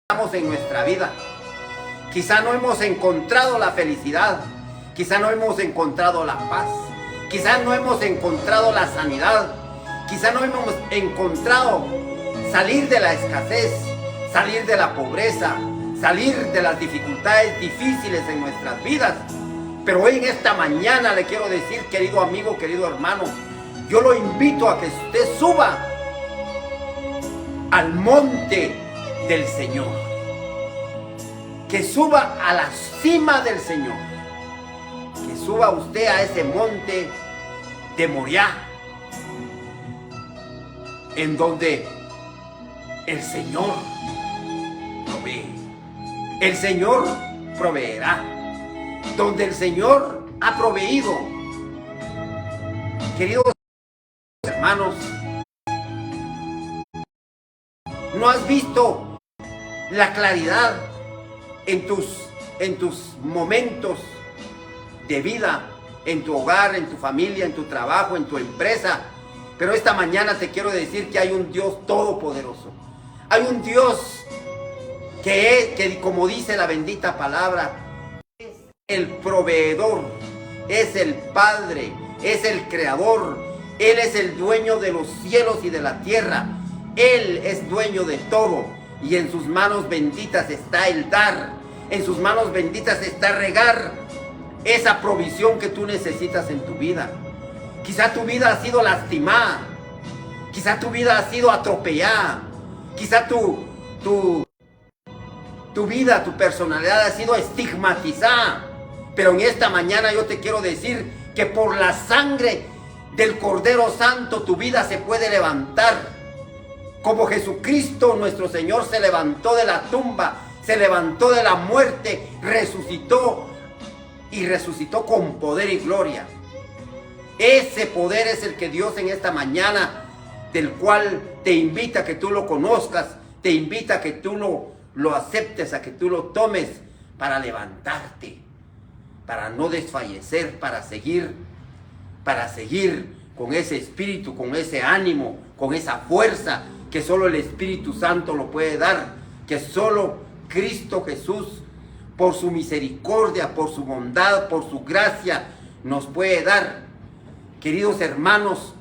en nuestra vida. Quizá no hemos encontrado la felicidad, quizá no hemos encontrado la paz, quizá no hemos encontrado la sanidad, quizá no hemos encontrado salir de la escasez, salir de la pobreza, salir de las dificultades difíciles en nuestras vidas. Pero hoy en esta mañana le quiero decir, querido amigo, querido hermano, yo lo invito a que usted suba al monte del Señor, que suba a la cima del Señor, que suba usted a ese monte de Moriah, en donde el Señor provee, el Señor proveerá, donde el Señor ha proveído. Queridos hermanos, ¿no has visto la claridad en tus momentos de vida, en tu hogar, en tu familia, en tu trabajo, en tu empresa? Pero esta mañana te quiero decir que hay un Dios todopoderoso. Hay un Dios que como dice la bendita palabra, es el proveedor, es el Padre, es el Creador. Él es el dueño de los cielos y de la tierra. Él es dueño de todo. Y en sus manos benditas está el dar. En sus manos benditas está regar esa provisión que tú necesitas en tu vida. Quizá tu vida ha sido lastimada. Quizá tu vida ha sido atropellada. Quizá tu vida, tu personalidad ha sido estigmatizada. Pero en esta mañana yo te quiero decir que por la sangre del Cordero Santo tu vida se puede levantar. Como Jesucristo nuestro Señor se levantó de la tumba, se levantó de la muerte, resucitó y resucitó con poder y gloria. Ese poder es el que Dios en esta mañana, del cual te invita a que tú lo conozcas, te invita a que tú lo aceptes, a que tú lo tomes para levantarte, para no desfallecer, para seguir con ese espíritu, con ese ánimo, con esa fuerza que solo el Espíritu Santo lo puede dar, que solo Cristo Jesús, por su misericordia, por su bondad, por su gracia, nos puede dar. Queridos hermanos,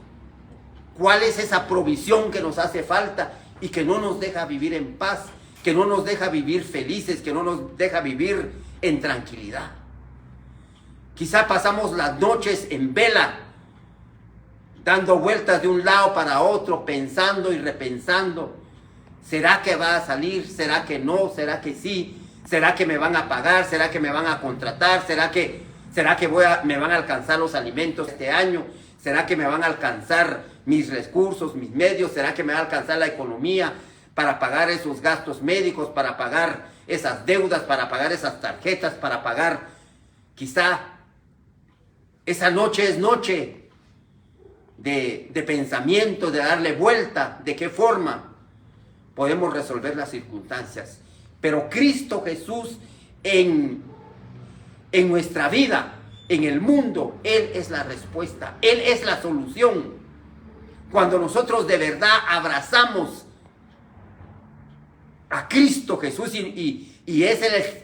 ¿cuál es esa provisión que nos hace falta y que no nos deja vivir en paz, que no nos deja vivir felices, que no nos deja vivir en tranquilidad? Quizá pasamos las noches en vela, dando vueltas de un lado para otro, pensando y repensando. ¿Será que va a salir? ¿Será que no? ¿Será que sí? ¿Será que me van a pagar? ¿Será que me van a contratar? ¿Será que me van a alcanzar los alimentos este año? ¿Será que me van a alcanzar mis recursos, mis medios? ¿Será que me va a alcanzar la economía para pagar esos gastos médicos, para pagar esas deudas, para pagar esas tarjetas, para pagar? Quizá esa noche es noche de pensamiento, de darle vuelta, de qué forma podemos resolver las circunstancias. Pero Cristo Jesús en nuestra vida, en el mundo, Él es la respuesta, Él es la solución. Cuando nosotros de verdad abrazamos a Cristo Jesús y Él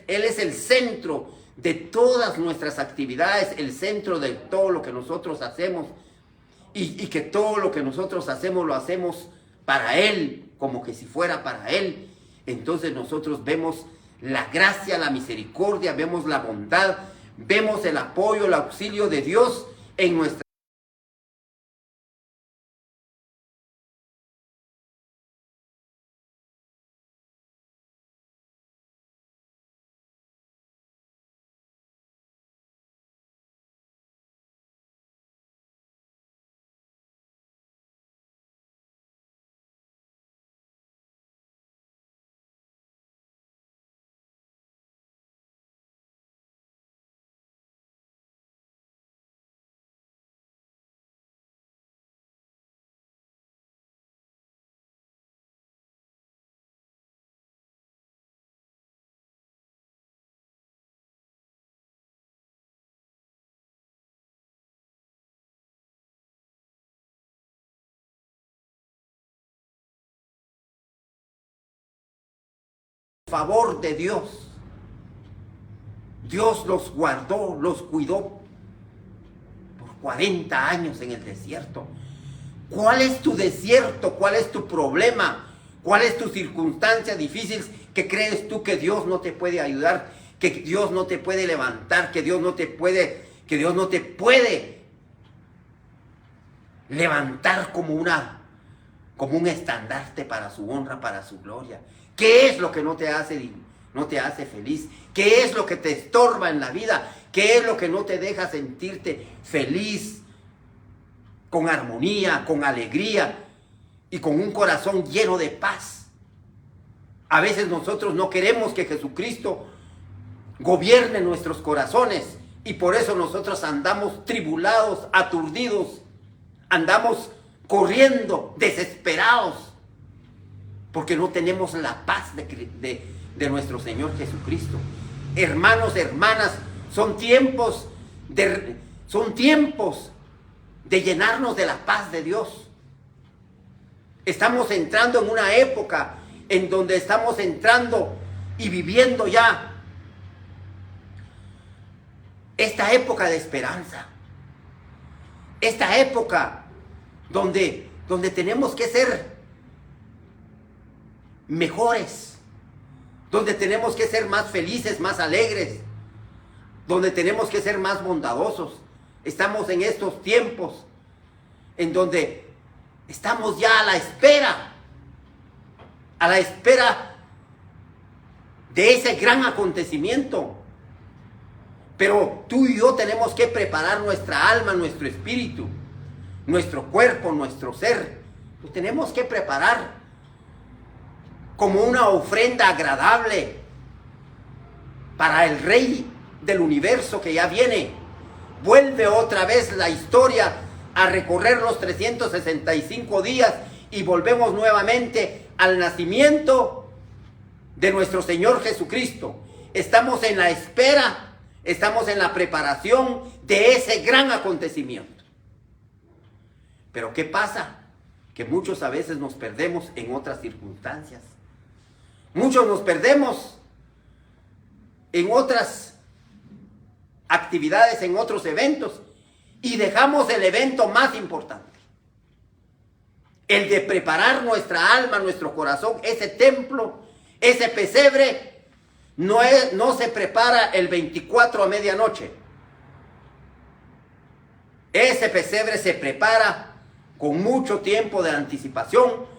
es el centro de todas nuestras actividades, el centro de todo lo que nosotros hacemos, y que todo lo que nosotros hacemos lo hacemos para Él, como que si fuera para Él. Entonces nosotros vemos la gracia, la misericordia, vemos la bondad, vemos el apoyo, el auxilio de Dios en nuestra favor de Dios. Dios los guardó, los cuidó por 40 años en el desierto. ¿Cuál es tu desierto? ¿Cuál es tu problema? ¿Cuál es tu circunstancia difícil que crees tú que Dios no te puede ayudar, que Dios no te puede levantar, que Dios no te puede levantar como un estandarte para su honra, para su gloria? ¿Qué es lo que no te hace feliz? ¿Qué es lo que te estorba en la vida? ¿Qué es lo que no te deja sentirte feliz, con armonía, con alegría y con un corazón lleno de paz? A veces nosotros no queremos que Jesucristo gobierne nuestros corazones y por eso nosotros andamos tribulados, aturdidos, andamos corriendo, desesperados, porque no tenemos la paz de nuestro Señor Jesucristo. Hermanos, hermanas, son tiempos de llenarnos de la paz de Dios. Estamos entrando en una época en donde estamos entrando y viviendo ya esta época de esperanza, esta época donde tenemos que ser mejores, donde tenemos que ser más felices, más alegres, donde tenemos que ser más bondadosos. Estamos en estos tiempos en donde estamos ya a la espera de ese gran acontecimiento. Pero tú y yo tenemos que preparar nuestra alma, nuestro espíritu, nuestro cuerpo, nuestro ser. Lo tenemos que preparar como una ofrenda agradable para el Rey del universo que ya viene. Vuelve otra vez la historia a recorrer los 365 días y volvemos nuevamente al nacimiento de nuestro Señor Jesucristo. Estamos en la espera, estamos en la preparación de ese gran acontecimiento. Pero ¿qué pasa? Que muchos a veces nos perdemos en otras circunstancias. Muchos nos perdemos en otras actividades, en otros eventos, y dejamos el evento más importante, el de preparar nuestra alma, nuestro corazón. Ese templo, ese pesebre, no se prepara el 24 a medianoche. Ese pesebre se prepara con mucho tiempo de anticipación,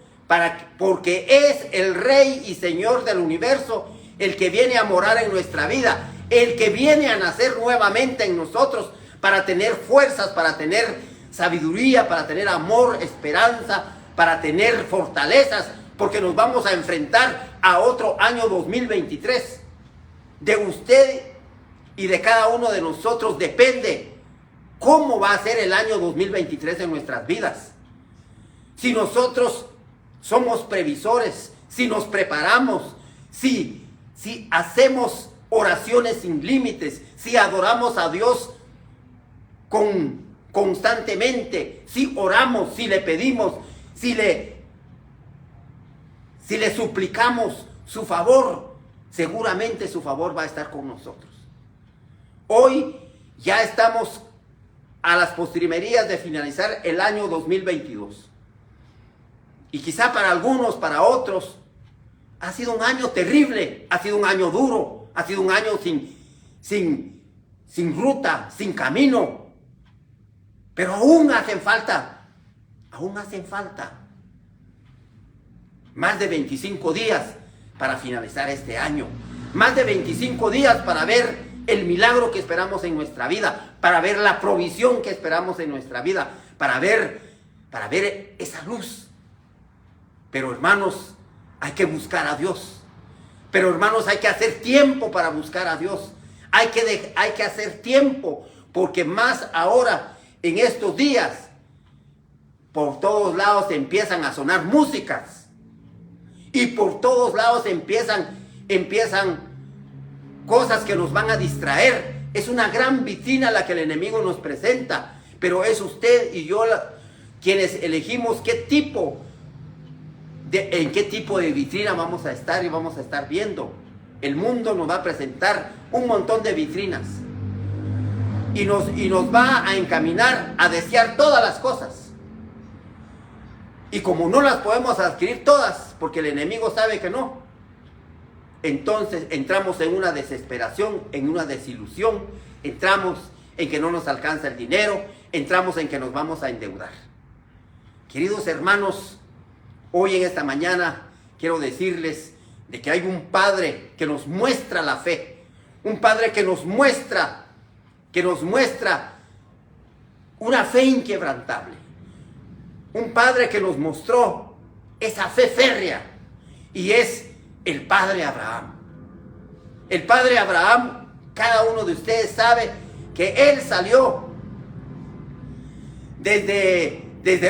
porque es el Rey y Señor del universo el que viene a morar en nuestra vida, el que viene a nacer nuevamente en nosotros para tener fuerzas, para tener sabiduría, para tener amor, esperanza, para tener fortalezas, porque nos vamos a enfrentar a otro año 2023. De usted y de cada uno de nosotros depende cómo va a ser el año 2023 en nuestras vidas. Si nosotros somos previsores, si nos preparamos, si hacemos oraciones sin límites, si adoramos a Dios constantemente, si oramos, si le pedimos, si le suplicamos su favor, seguramente su favor va a estar con nosotros. Hoy ya estamos a las postrimerías de finalizar el año 2022. Y quizá para algunos, para otros, ha sido un año terrible, ha sido un año duro, ha sido un año sin ruta, sin camino. Pero aún hacen falta más de 25 días para finalizar este año. Más de 25 días para ver el milagro que esperamos en nuestra vida, para ver la provisión que esperamos en nuestra vida, para ver esa luz. Pero hermanos, hay que buscar a Dios. Pero hermanos, hay que hacer tiempo para buscar a Dios. Hay que hacer tiempo, porque más ahora, en estos días, por todos lados empiezan a sonar músicas. Y por todos lados empiezan cosas que nos van a distraer. Es una gran vitrina la que el enemigo nos presenta. Pero es usted y yo quienes elegimos en qué tipo de vitrina vamos a estar y vamos a estar viendo. el mundo nos va a presentar un montón de vitrinas y nos va a encaminar a desear todas las cosas. Y como no las podemos adquirir todas, porque el enemigo sabe que no, entonces entramos en una desesperación, en una desilusión, entramos en que no nos alcanza el dinero, entramos en que nos vamos a endeudar. Queridos hermanos, hoy en esta mañana quiero decirles de que hay un Padre que nos muestra la fe, un Padre que nos muestra una fe inquebrantable, un Padre que nos mostró esa fe férrea, y es el Padre Abraham. El Padre Abraham, cada uno de ustedes sabe que él salió desde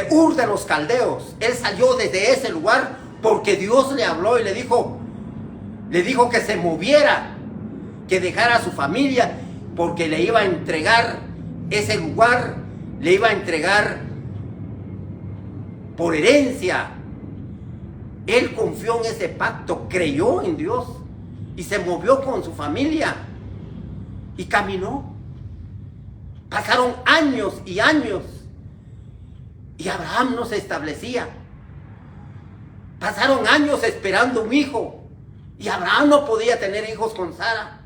Ur de los Caldeos. Él salió desde ese lugar porque Dios le habló y le dijo que se moviera, que dejara a su familia, porque le iba a entregar ese lugar, le iba a entregar por herencia. Él confió en ese pacto, creyó en Dios y se movió con su familia y caminó. Pasaron años y años y Abraham no se establecía. Pasaron años esperando un hijo y Abraham no podía tener hijos con Sara.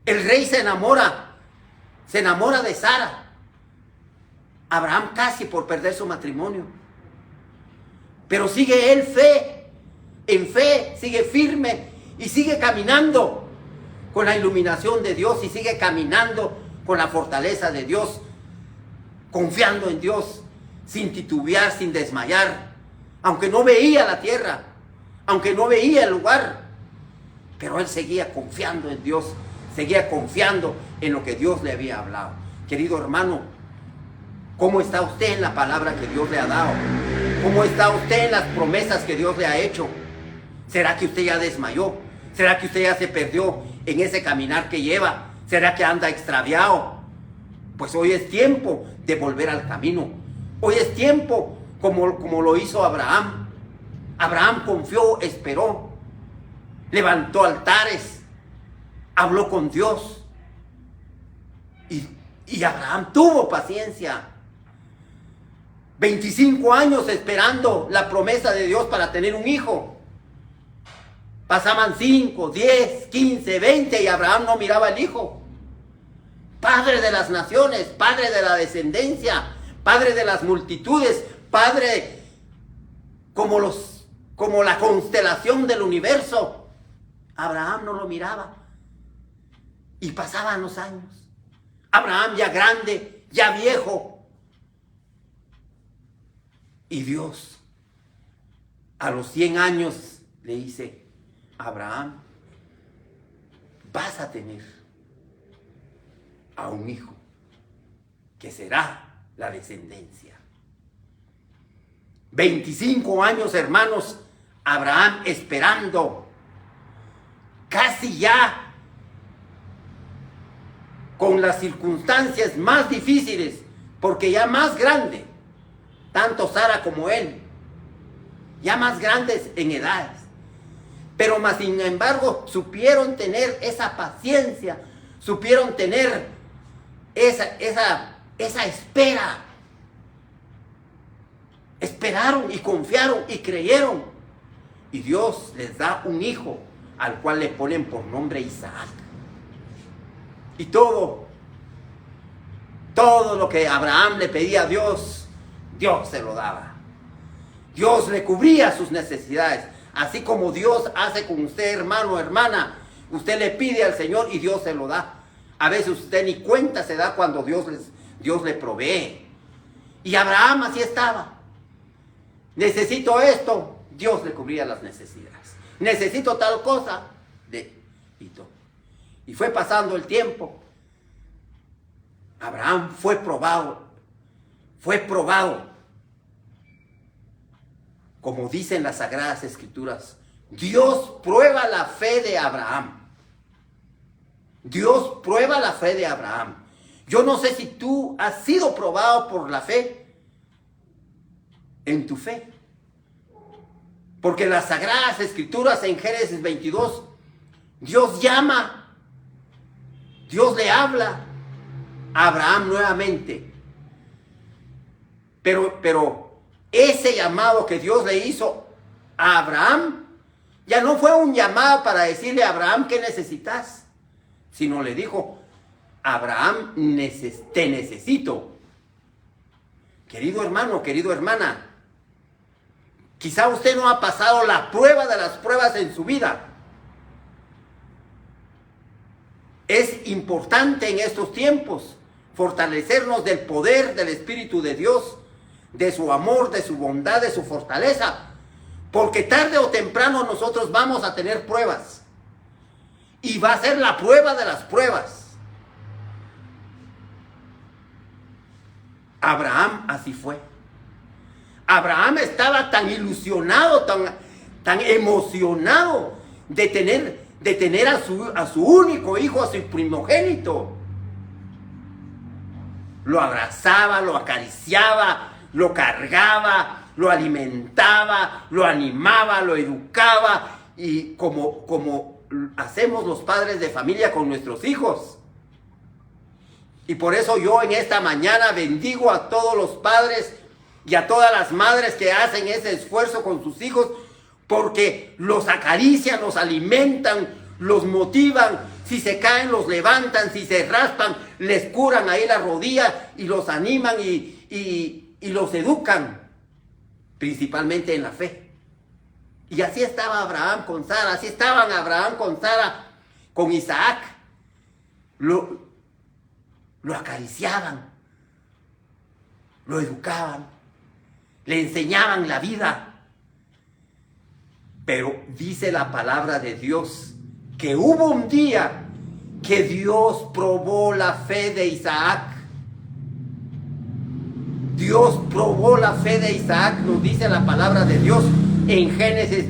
El rey se enamora de Sara. Abraham casi por perder su matrimonio. Pero sigue él en fe, sigue firme y sigue caminando con la iluminación de Dios y sigue caminando con la fortaleza de Dios, confiando en Dios, sin titubear, sin desmayar, aunque no veía la tierra, aunque no veía el lugar, pero él seguía confiando en Dios, seguía confiando en lo que Dios le había hablado. Querido hermano, ¿cómo está usted en la palabra que Dios le ha dado? ¿Cómo está usted en las promesas que Dios le ha hecho? ¿Será que usted ya desmayó? ¿Será que usted ya se perdió en ese caminar que lleva? ¿Será que anda extraviado? Pues hoy es tiempo de volver al camino. Hoy es tiempo como lo hizo Abraham. Abraham confió, esperó, levantó altares, habló con Dios. Y Abraham tuvo paciencia. 25 años esperando la promesa de Dios para tener un hijo. Pasaban 5, 10, 15, 20 y Abraham no miraba al hijo. Padre de las naciones, padre de la descendencia, padre de las multitudes, padre como la constelación del universo. Abraham no lo miraba. Y pasaban los años. Abraham ya grande, ya viejo. Y Dios a los 100 años le dice: Abraham, vas a tener a un hijo que será la descendencia. 25 años, hermanos, Abraham esperando, casi ya con las circunstancias más difíciles, porque ya más grande, tanto Sara como él, ya más grandes en edades, pero más sin embargo supieron tener esa paciencia, supieron tener esa espera. Esperaron y confiaron y creyeron, y Dios les da un hijo al cual le ponen por nombre Isaac. Y todo lo que Abraham le pedía a Dios, Dios se lo daba. Dios le cubría sus necesidades. Así como Dios hace con usted, hermano o hermana. Usted le pide al Señor y Dios se lo da. A veces usted ni cuenta se da cuando Dios le provee. Y Abraham así estaba. Necesito esto, Dios le cubría las necesidades. Necesito tal cosa, y fue pasando el tiempo. Abraham fue probado. Como dicen las Sagradas Escrituras, Dios prueba la fe de Abraham. Dios prueba la fe de Abraham. Yo no sé si tú has sido probado por la fe, en tu fe. Porque las Sagradas Escrituras en Génesis 22, Dios llama, Dios le habla a Abraham nuevamente. Pero ese llamado que Dios le hizo a Abraham, ya no fue un llamado para decirle a Abraham ¿qué necesitas? Sino le dijo, Abraham, te necesito. Querido hermano, querido hermana, quizá usted no ha pasado la prueba de las pruebas en su vida. Es importante en estos tiempos fortalecernos del poder del Espíritu de Dios, de su amor, de su bondad, de su fortaleza. Porque tarde o temprano nosotros vamos a tener pruebas. Y va a ser la prueba de las pruebas. Abraham así fue. Abraham estaba tan ilusionado, tan emocionado de tener a su único hijo, a su primogénito. Lo abrazaba, lo acariciaba, lo cargaba, lo alimentaba, lo animaba, lo educaba, y como hacemos los padres de familia con nuestros hijos. Y por eso yo en esta mañana bendigo a todos los padres y a todas las madres que hacen ese esfuerzo con sus hijos, porque los acarician, los alimentan, los motivan. Si se caen, los levantan. Si se raspan, les curan ahí la rodilla y los animan y los educan, principalmente en la fe. Y así estaba Abraham con Sara, así estaban Abraham con Sara, con Isaac. Lo acariciaban, lo educaban, le enseñaban la vida. Pero dice la palabra de Dios que hubo un día que Dios probó la fe de Isaac. Dios probó la fe de Isaac, nos dice la palabra de Dios en Génesis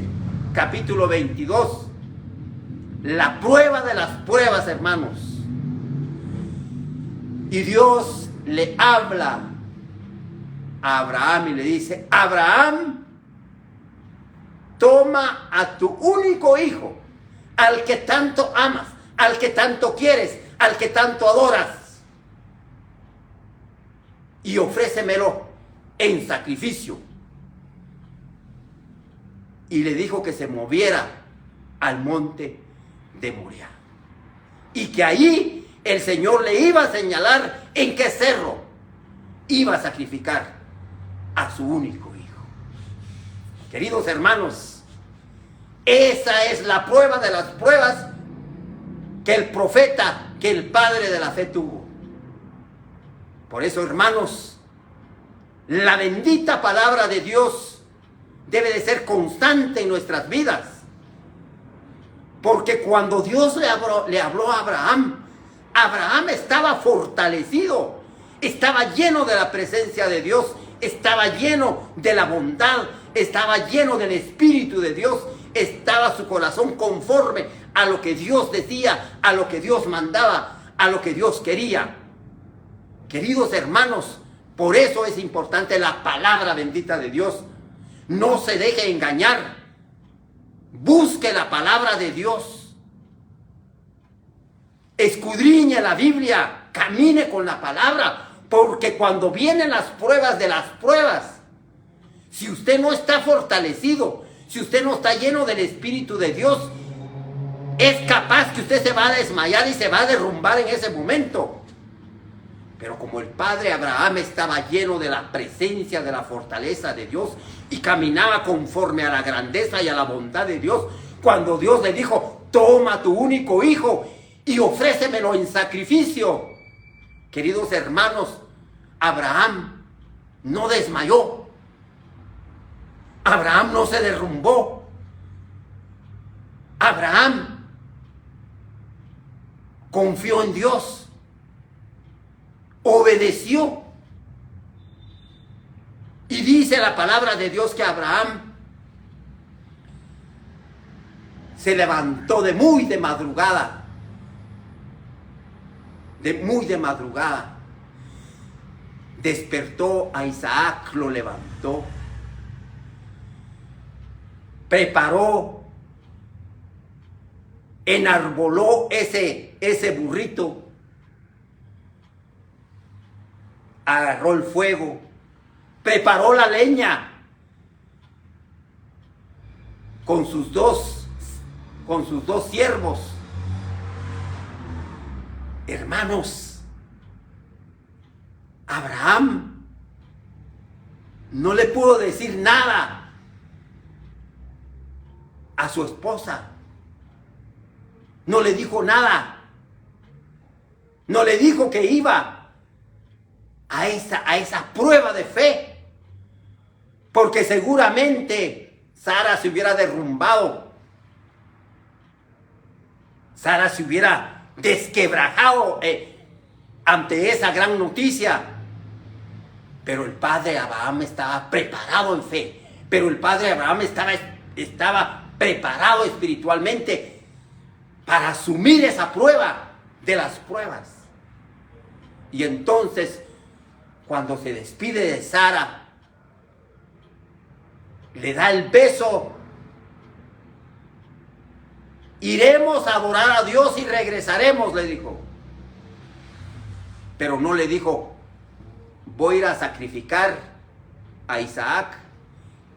capítulo 22. La prueba de las pruebas, hermanos. Y Dios le habla a Abraham y le dice, Abraham, toma a tu único hijo, al que tanto amas, al que tanto quieres, al que tanto adoras, y ofrécemelo en sacrificio. Y le dijo que se moviera al monte de Moriah, y que allí el Señor le iba a señalar en qué cerro iba a sacrificar a su único hijo. Queridos hermanos, esa es la prueba de las pruebas que el profeta, que el padre de la fe tuvo. Por eso, hermanos, la bendita palabra de Dios debe de ser constante en nuestras vidas. Porque cuando Dios le habló a Abraham, Abraham estaba fortalecido, estaba lleno de la presencia de Dios, estaba lleno de la bondad, estaba lleno del Espíritu de Dios, estaba su corazón conforme a lo que Dios decía, a lo que Dios mandaba, a lo que Dios quería. Queridos hermanos, por eso es importante la palabra bendita de Dios. No se deje engañar. Busque la palabra de Dios. Escudriñe la Biblia, camine con la palabra, porque cuando vienen las pruebas de las pruebas, si usted no está fortalecido, si usted no está lleno del Espíritu de Dios, es capaz que usted se va a desmayar y se va a derrumbar en ese momento. Pero como el padre Abraham estaba lleno de la presencia, de la fortaleza de Dios, y caminaba conforme a la grandeza y a la bondad de Dios, cuando Dios le dijo, toma tu único hijo y ofrécemelo en sacrificio. Queridos hermanos, Abraham no desmayó. Abraham no se derrumbó. Abraham confió en Dios. Obedeció. Y dice la palabra de Dios que Abraham se levantó de muy de madrugada. Despertó a Isaac, lo levantó. preparó, enarboló ese burrito, agarró el fuego, preparó la leña con sus dos siervos. Hermanos, Abraham no le pudo decir nada a su esposa. No le dijo nada. No le dijo que iba a esa prueba de fe. Porque seguramente Sara se hubiera derrumbado. Sara se hubiera desquebrajado ante esa gran noticia. Pero el padre Abraham estaba preparado en fe. Pero el padre Abraham estaba preparado espiritualmente para asumir esa prueba de las pruebas. Y entonces, cuando se despide de Sara, le da el beso. Iremos a adorar a Dios y regresaremos, le dijo. Pero no le dijo, voy a ir a sacrificar a Isaac,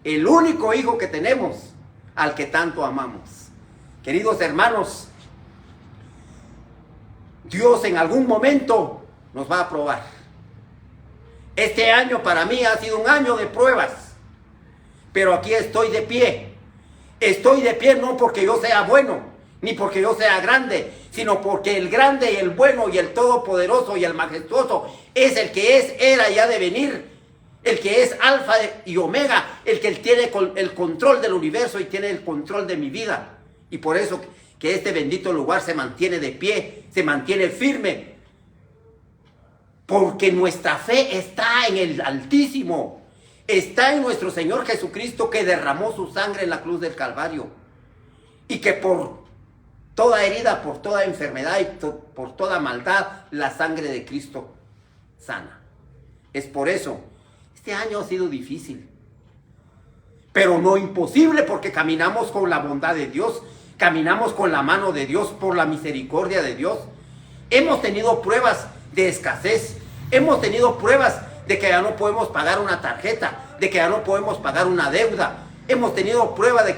el único hijo que tenemos, al que tanto amamos. Queridos hermanos, Dios en algún momento nos va a probar. Este año para mí ha sido un año de pruebas, pero aquí estoy de pie. Estoy de pie no porque yo sea bueno, ni porque yo sea grande, sino porque el grande y el bueno y el todopoderoso y el majestuoso es el que es, era y ha de venir, el que es alfa y omega, el que tiene el control del universo y tiene el control de mi vida. Y por eso que este bendito lugar se mantiene de pie, se mantiene firme, porque nuestra fe está en el Altísimo, está en nuestro Señor Jesucristo, que derramó su sangre en la cruz del Calvario, y que por toda herida, por toda enfermedad y por toda maldad, la sangre de Cristo sana. Es por eso, este año ha sido difícil, pero no imposible, porque caminamos con la bondad de Dios, caminamos con la mano de Dios, por la misericordia de Dios. Hemos tenido pruebas de escasez, hemos tenido pruebas de que ya no podemos pagar una tarjeta, de que ya no podemos pagar una deuda, hemos tenido pruebas de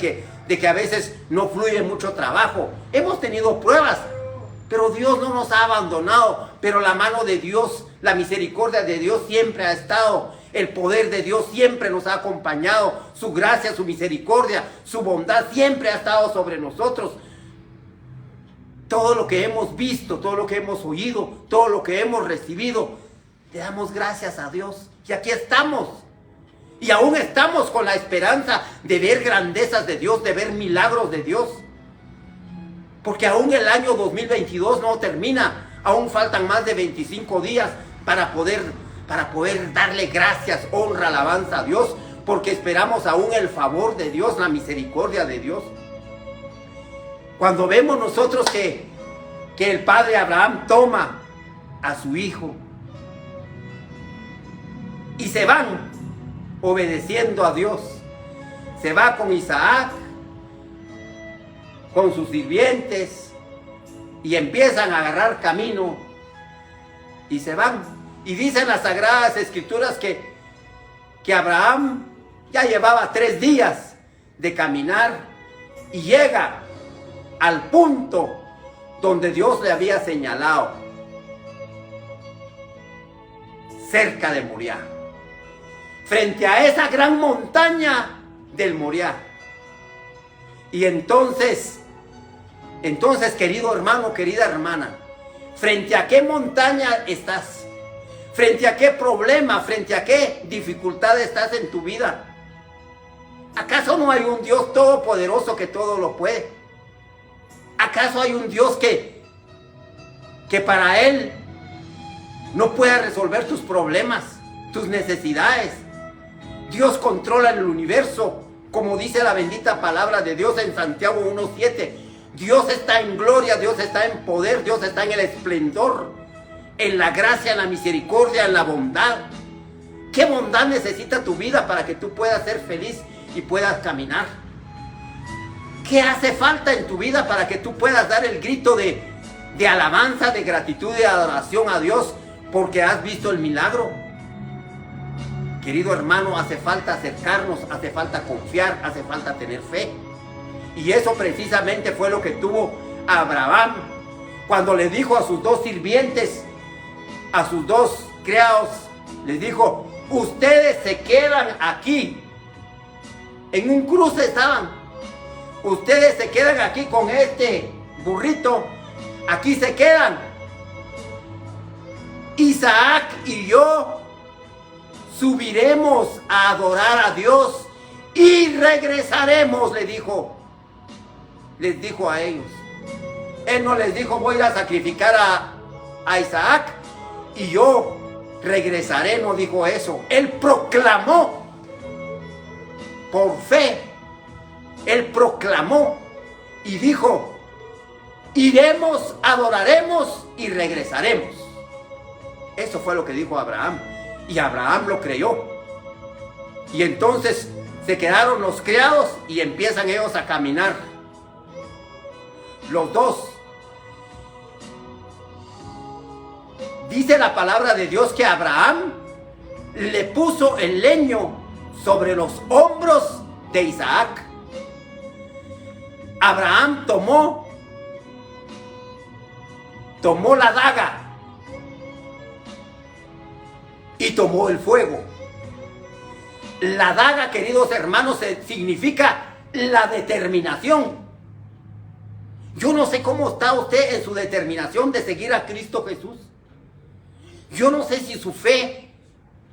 que a veces no fluye mucho trabajo, hemos tenido pruebas, pero Dios no nos ha abandonado, pero la mano de Dios, la misericordia de Dios siempre ha estado, el poder de Dios siempre nos ha acompañado, su gracia, su misericordia, su bondad siempre ha estado sobre nosotros. Todo lo que hemos visto, todo lo que hemos oído, todo lo que hemos recibido, le damos gracias a Dios. Y aquí estamos. Y aún estamos con la esperanza de ver grandezas de Dios, de ver milagros de Dios. Porque aún el año 2022 no termina. Aún faltan más de 25 días para poder darle gracias, honra, alabanza a Dios. Porque esperamos aún el favor de Dios, la misericordia de Dios. Cuando vemos nosotros que el padre Abraham toma a su hijo y se van obedeciendo a Dios, se va con Isaac, con sus sirvientes, y empiezan a agarrar camino y se van. Y dicen las Sagradas Escrituras que Abraham ya llevaba 3 días de caminar y llega al punto donde Dios le había señalado, cerca de Moriah, frente a esa gran montaña del Moriah. Y entonces, querido hermano, querida hermana, ¿frente a qué montaña estás? ¿Frente a qué problema, frente a qué dificultad estás en tu vida? ¿Acaso no hay un Dios todopoderoso que todo lo puede? ¿Acaso hay un Dios que para Él no pueda resolver tus problemas, tus necesidades? Dios controla el universo, como dice la bendita palabra de Dios en Santiago 1:7. Dios está en gloria, Dios está en poder, Dios está en el esplendor, en la gracia, en la misericordia, en la bondad. ¿Qué bondad necesita tu vida para que tú puedas ser feliz y puedas caminar? ¿Qué hace falta en tu vida para que tú puedas dar el grito de alabanza, de gratitud y de adoración a Dios porque has visto el milagro? Querido hermano, hace falta acercarnos, hace falta confiar, hace falta tener fe. Y eso precisamente fue lo que tuvo Abraham cuando le dijo a sus dos sirvientes, a sus dos criados, les dijo: ustedes se quedan aquí. En un cruce estaban. Ustedes se quedan aquí con este burrito. Aquí se quedan. Isaac y yo subiremos a adorar a Dios y regresaremos, les dijo a ellos. Él no les dijo: voy a ir a sacrificar a Isaac y yo regresaré, no dijo eso. Él proclamó por fe. Él proclamó y dijo: iremos, adoraremos y regresaremos. Eso fue lo que dijo Abraham. Y Abraham lo creyó. Y entonces se quedaron los criados y empiezan ellos a caminar. Los dos. Dice la palabra de Dios que Abraham le puso el leño sobre los hombros de Isaac. Abraham tomó la daga y tomó el fuego. La daga, queridos hermanos, significa la determinación. Yo no sé cómo está usted en su determinación de seguir a Cristo Jesús. Yo no sé si su fe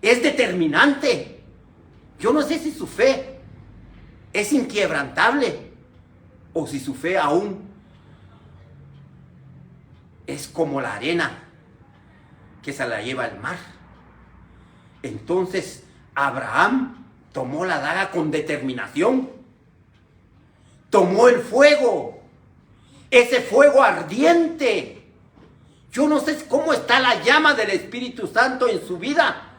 es determinante. Yo no sé si su fe es inquebrantable o si su fe aún es como la arena que se la lleva el mar. Entonces Abraham tomó la daga con determinación. Tomó el fuego, ese fuego ardiente. Yo no sé cómo está la llama del Espíritu Santo en su vida,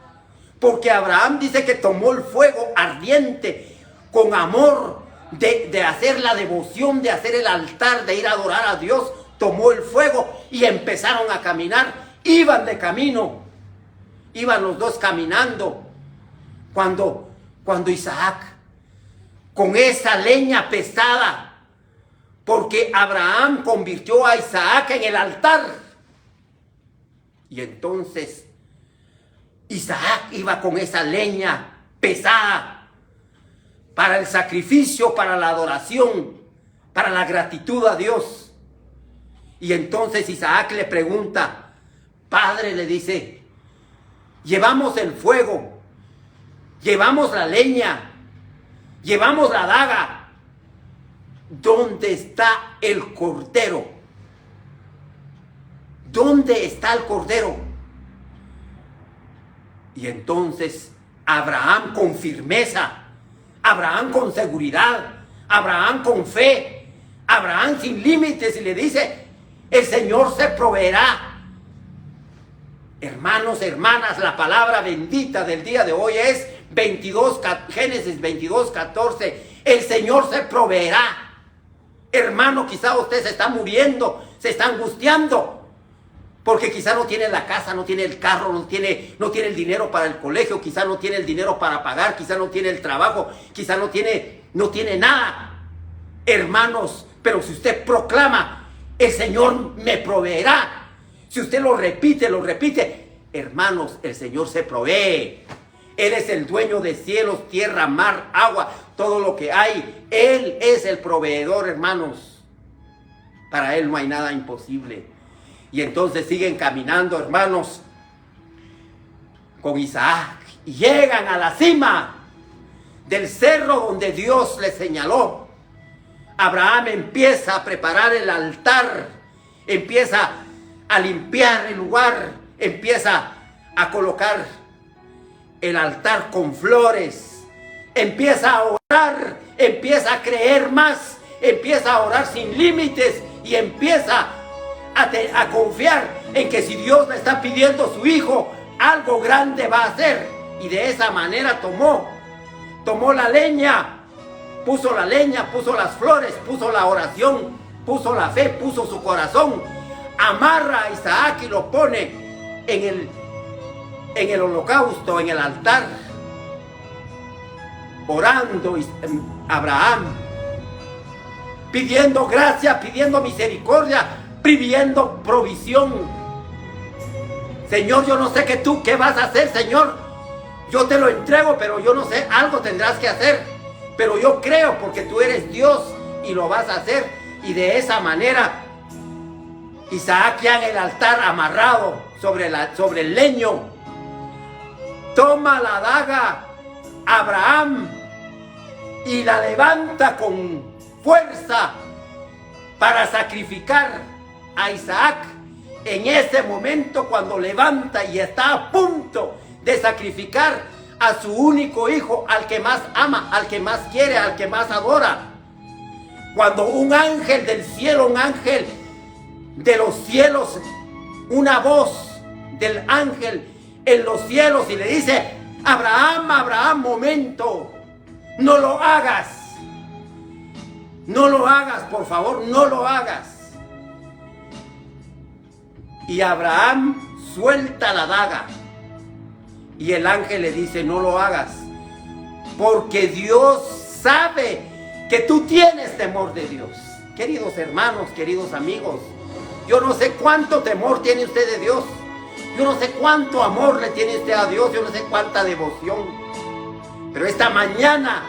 porque Abraham dice que tomó el fuego ardiente con amor de hacer la devoción, de hacer el altar, de ir a adorar a Dios. Tomó el fuego y empezaron a caminar. Iban de camino, iban los dos caminando, cuando Isaac, con esa leña pesada, porque Abraham convirtió a Isaac en el altar, y entonces Isaac iba con esa leña pesada para el sacrificio, para la adoración, para la gratitud a Dios. Y entonces Isaac le pregunta: Padre, le dice, llevamos el fuego, llevamos la leña, llevamos la daga, ¿dónde está el cordero? ¿Dónde está el cordero? Y entonces Abraham con firmeza, Abraham con seguridad, Abraham con fe, Abraham sin límites, y le dice: el Señor se proveerá. Hermanos, hermanas, la palabra bendita del día de hoy es Génesis 22:14. El Señor se proveerá. Hermano, quizá usted se está muriendo, se está angustiando, porque quizá no tiene la casa, no tiene el carro, no tiene el dinero para el colegio, quizá no tiene el dinero para pagar, quizá no tiene el trabajo, quizá no tiene nada. Hermanos, pero si usted proclama: el Señor me proveerá. Si usted lo repite, hermanos, el Señor se provee. Él es el dueño de cielos, tierra, mar, agua, todo lo que hay. Él es el proveedor, hermanos. Para Él no hay nada imposible. Y entonces siguen caminando, hermanos, con Isaac. Y llegan a la cima del cerro donde Dios les señaló. Abraham empieza a preparar el altar, empieza a limpiar el lugar, empieza a colocar el altar con flores, empieza a orar, empieza a creer más, empieza a orar sin límites y empieza a confiar en que si Dios le está pidiendo a su hijo, algo grande va a hacer. Y de esa manera tomó la leña puso la leña, puso las flores, puso la oración, puso la fe, puso su corazón. Amarra a Isaac y lo pone en el holocausto, en el altar, orando Abraham, pidiendo gracia, pidiendo misericordia, pidiendo provisión. Señor, yo no sé qué vas a hacer, Señor. Yo te lo entrego, pero yo no sé, algo tendrás que hacer. Pero yo creo porque tú eres Dios y lo vas a hacer. Y de esa manera, Isaac ya en el altar amarrado sobre el leño, toma la daga Abraham y la levanta con fuerza para sacrificar a Isaac. En ese momento, cuando levanta y está a punto de sacrificar a su único hijo, al que más ama, al que más quiere, al que más adora, cuando un ángel del cielo, un ángel de los cielos, una voz del ángel en los cielos y le dice: Abraham, Abraham, momento, no lo hagas, no lo hagas, por favor, no lo hagas. Y Abraham suelta la daga y el ángel le dice: no lo hagas, porque Dios sabe que tú tienes temor de Dios. Queridos hermanos, queridos amigos, yo no sé cuánto temor tiene usted de Dios. Yo no sé cuánto amor le tiene usted a Dios. Yo no sé cuánta devoción. Pero esta mañana,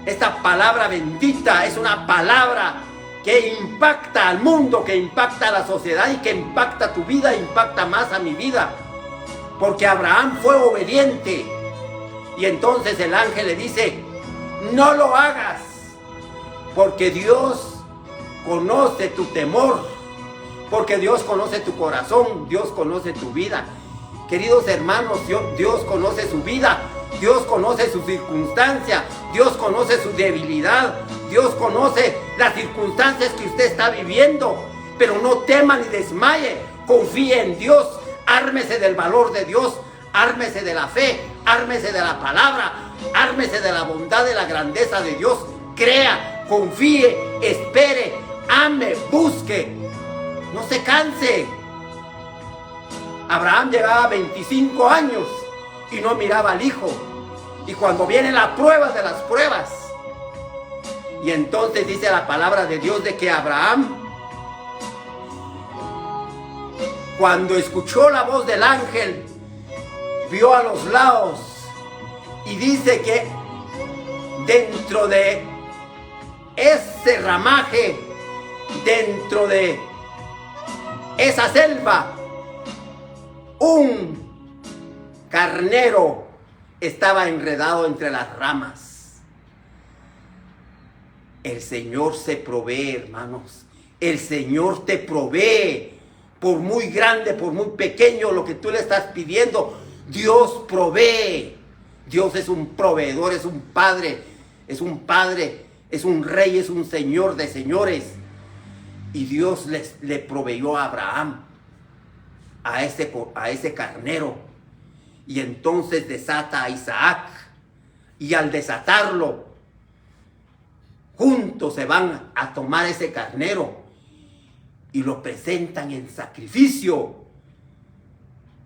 esta palabra bendita es una palabra que impacta al mundo, que impacta a la sociedad y que impacta tu vida, impacta más a mi vida. Porque Abraham fue obediente. Y entonces el ángel le dice: no lo hagas, porque Dios conoce tu temor, porque Dios conoce tu corazón, Dios conoce tu vida. Queridos hermanos, Dios conoce su vida, Dios conoce su circunstancia, Dios conoce su debilidad, Dios conoce las circunstancias que usted está viviendo. Pero no tema ni desmaye, confíe en Dios, ármese del valor de Dios, ármese de la fe, ármese de la palabra, ármese de la bondad, de la grandeza de Dios. Crea, confíe, espere, ame, busque, no se canse. Abraham llevaba 25 años y no miraba al hijo. Y cuando viene la prueba de las pruebas, y entonces dice la palabra de Dios de que Abraham, cuando escuchó la voz del ángel, vio a los lados y dice que dentro de ese ramaje, dentro de esa selva, un carnero estaba enredado entre las ramas. El Señor se provee, hermanos. El Señor te provee. Por muy grande, por muy pequeño lo que tú le estás pidiendo, Dios provee. Dios es un proveedor, es un padre, es un rey, es un señor de señores. Y Dios le proveyó a Abraham a ese carnero. Y entonces desata a Isaac. Y al desatarlo, juntos se van a tomar ese carnero y lo presentan en sacrificio,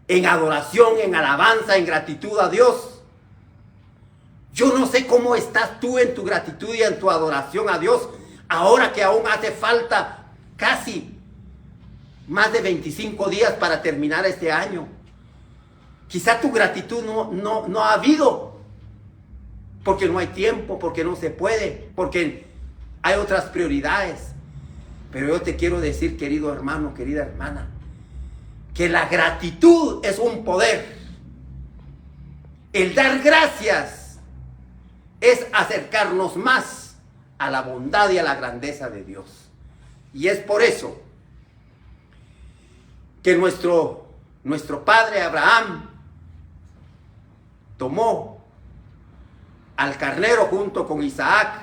en adoración, en alabanza, en gratitud a Dios. Yo no sé cómo estás tú en tu gratitud y en tu adoración a Dios, ahora que aún hace falta casi más de 25 días para terminar este año. Quizá tu gratitud no ha habido, porque no hay tiempo, porque no se puede, porque hay otras prioridades. Pero yo te quiero decir, querido hermano, querida hermana, que la gratitud es un poder. El dar gracias es acercarnos más a la bondad y a la grandeza de Dios. Y es por eso que nuestro padre Abraham tomó al carnero junto con Isaac,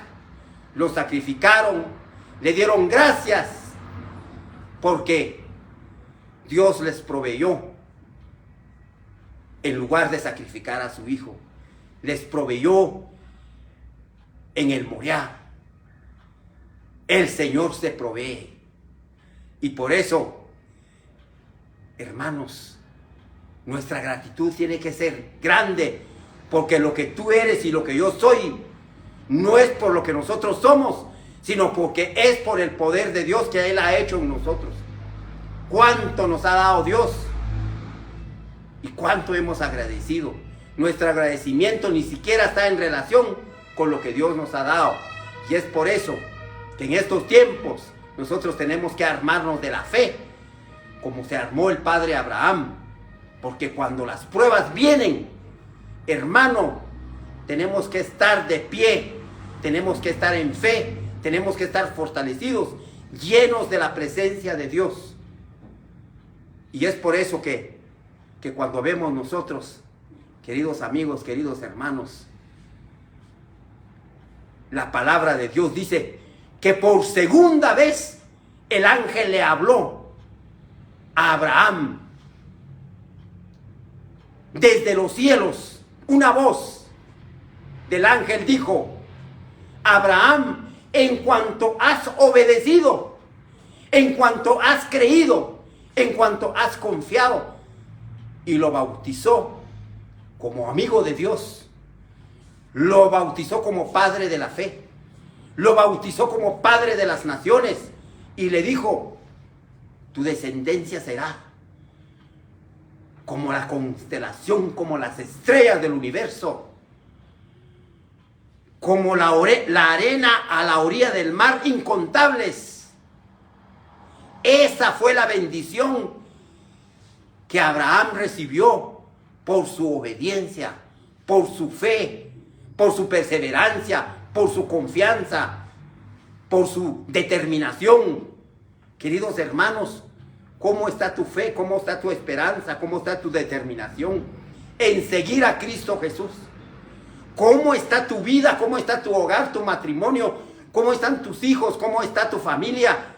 lo sacrificaron, le dieron gracias porque Dios les proveyó. En lugar de sacrificar a su hijo, les proveyó en el Moriah. El Señor se provee. Y por eso, hermanos, nuestra gratitud tiene que ser grande, porque lo que tú eres y lo que yo soy no es por lo que nosotros somos, sino porque es por el poder de Dios que Él ha hecho en nosotros. ¿Cuánto nos ha dado Dios? ¿Y cuánto hemos agradecido? Nuestro agradecimiento ni siquiera está en relación con lo que Dios nos ha dado. Y es por eso que en estos tiempos nosotros tenemos que armarnos de la fe, como se armó el padre Abraham. Porque cuando las pruebas vienen, hermano, tenemos que estar de pie, tenemos que estar en fe, tenemos que estar fortalecidos, llenos de la presencia de Dios. Y es por eso que cuando vemos nosotros, queridos amigos, queridos hermanos, la palabra de Dios dice que por segunda vez el ángel le habló a Abraham desde los cielos. Una voz del ángel dijo: Abraham, en cuanto has obedecido, en cuanto has creído, en cuanto has confiado, y lo bautizó como amigo de Dios, lo bautizó como padre de la fe, lo bautizó como padre de las naciones, y le dijo: tu descendencia será como la constelación, como las estrellas del universo, como la arena a la orilla del mar, incontables. Esa fue la bendición que Abraham recibió por su obediencia, por su fe, por su perseverancia, por su confianza, por su determinación. Queridos hermanos, ¿cómo está tu fe? ¿Cómo está tu esperanza? ¿Cómo está tu determinación en seguir a Cristo Jesús? ¿Cómo está tu vida? ¿Cómo está tu hogar, tu matrimonio? ¿Cómo están tus hijos? ¿Cómo está tu familia?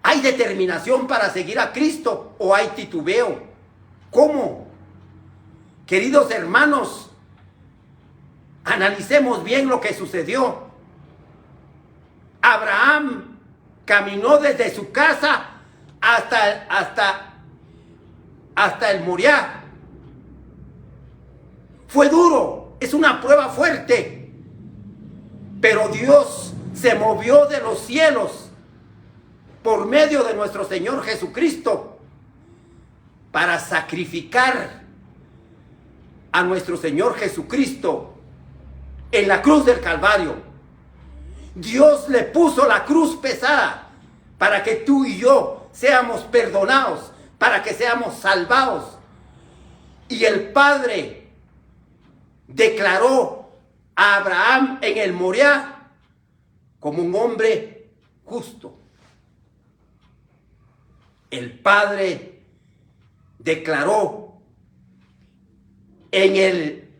¿Hay determinación para seguir a Cristo o hay titubeo? ¿Cómo? Queridos hermanos, analicemos bien lo que sucedió. Abraham caminó desde su casa hasta el Moriah. Fue duro, es una prueba fuerte, pero Dios se movió de los cielos por medio de nuestro Señor Jesucristo para sacrificar a nuestro Señor Jesucristo en la cruz del Calvario. Dios le puso la cruz pesada para que tú y yo seamos perdonados, para que seamos salvados. Y el Padre declaró a Abraham en el Moriah como un hombre justo. El Padre declaró en el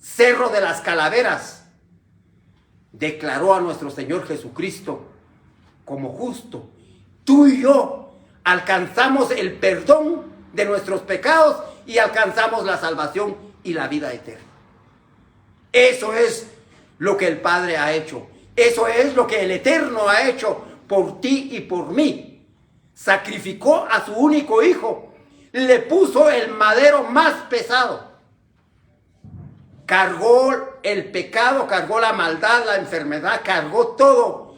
Cerro de las Calaveras, declaró a nuestro Señor Jesucristo como justo. Tú y yo alcanzamos el perdón de nuestros pecados y alcanzamos la salvación y la vida eterna. Eso es lo que el Padre ha hecho. Eso es lo que el Eterno ha hecho por ti y por mí. Sacrificó a su único hijo, le puso el madero más pesado, cargó el pecado, cargó la maldad, la enfermedad, cargó todo,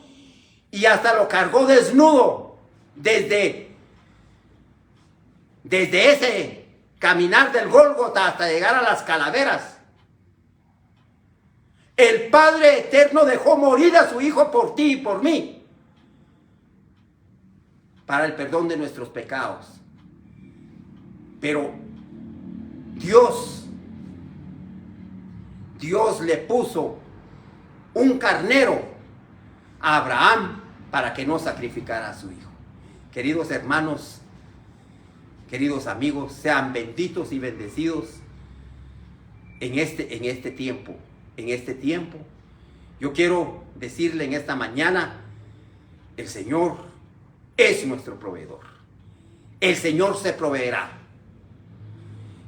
y hasta lo cargó desnudo desde ese caminar del Gólgota hasta llegar a las calaveras. El Padre Eterno dejó morir a su hijo por ti y por mí, para el perdón de nuestros pecados. Pero Dios le puso un carnero a Abraham para que no sacrificara a su hijo. Queridos hermanos, queridos amigos, sean benditos y bendecidos en este tiempo. En este tiempo, yo quiero decirle en esta mañana, el Señor es nuestro proveedor. El Señor se proveerá.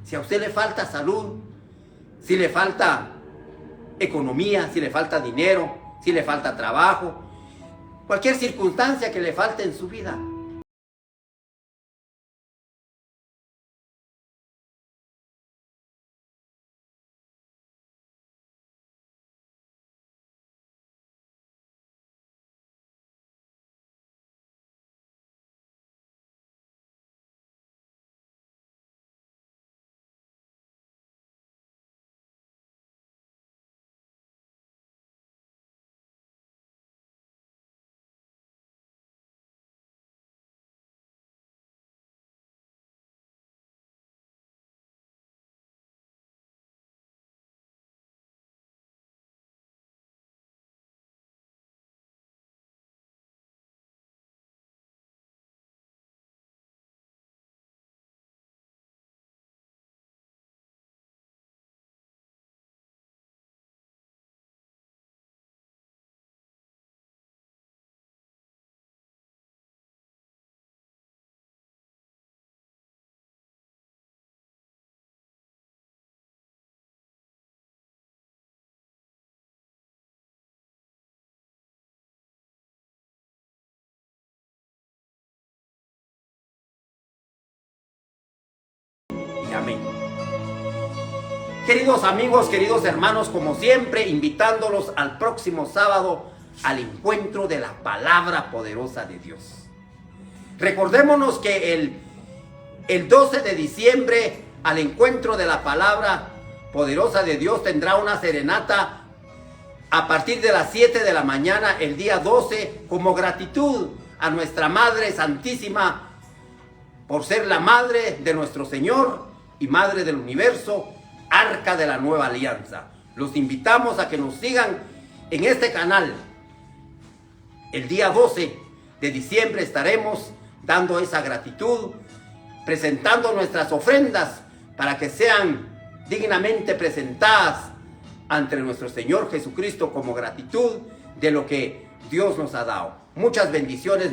Si a usted le falta salud, si le falta economía, si le falta dinero, si le falta trabajo, cualquier circunstancia que le falte en su vida. Y amén. Queridos amigos, queridos hermanos, como siempre, invitándolos al próximo sábado al encuentro de la palabra poderosa de Dios. Recordémonos que el 12 de diciembre, al encuentro de la palabra poderosa de Dios, tendrá una serenata a partir de las 7 de la mañana, el día 12, como gratitud a nuestra Madre Santísima, por ser la Madre de nuestro Señor y Madre del Universo, Arca de la Nueva Alianza. Los invitamos a que nos sigan en este canal. El día 12 de diciembre estaremos dando esa gratitud, presentando nuestras ofrendas para que sean dignamente presentadas ante nuestro Señor Jesucristo como gratitud de lo que Dios nos ha dado. Muchas bendiciones.